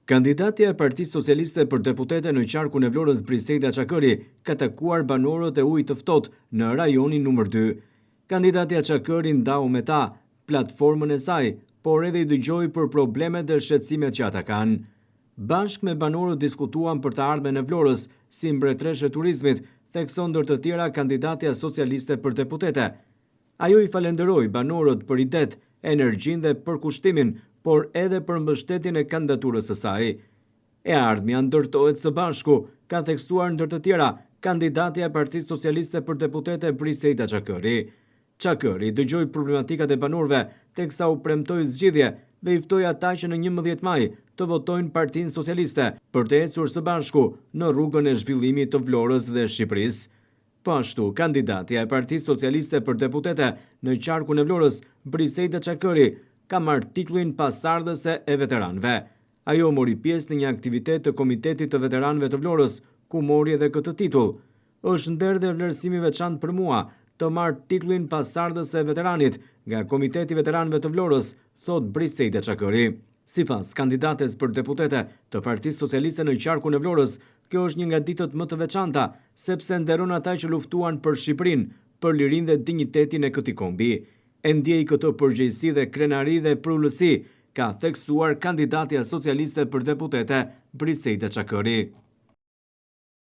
Kandidatja e Partisë Socialiste për deputete në qarkun e Vlorës Briseida Çakëri ka takuar banorët e ujit të ftohtë në rajonin numër 2. Kandidatja Çakëri ndau me ta platformën e saj, por edhe i dëgjoi për problemet dhe shqetësimet që ata kanë. Bashkë me banorët diskutuan për të ardhmen e Vlorës si mbretëreshe e turizmit, thekson ndër të tjera kandidatja socialiste për deputete. Ajo i falenderoi banorët për idet, energjinë dhe përkushtimin, por edhe për mbështetjen e kandidaturës së saj. E ardhmja ndërtohet së bashku, ka theksuar ndër të tjera kandidatja e Partisë Socialiste për deputete Briseida Çakëri. Çakëri dëgjoi problematikat e banorëve, teksa u premtoi zgjidhje dhe i ftoi ata që në 11 maj të votojnë Partinë Socialiste për të ecur së bashku në rrugën e zhvillimit të Vlorës dhe Shqipërisë. Po ashtu, kandidatja e Partisë Socialiste për deputete në qarkun e Vlorës, Briseida Çakëri, ka marrë titullin pasardhëse e veteranëve. Ajo mori pjesë në një aktivitet të Komitetit të Veteranëve të Vlorës, ku mori edhe këtë titull. Është nder dhe vlerësim i veçantë për mua të marr titullin pasardhëse e veteranit nga Komiteti i Veteranëve të Vlorës, thot Briseida Çakëri. Sipas kandidates për deputete të Partisë Socialiste në qarkun e Vlorës, kjo është një nga ditët më të veçanta, sepse nderon ata që luftuan për Shqipërinë, për lirinë dhe dinjitetin e këtij kombi. E ndjej këtë përgjegjësi dhe krenari dhe prullësi, ka theksuar kandidatja socialiste për deputete Briseida Çakëri.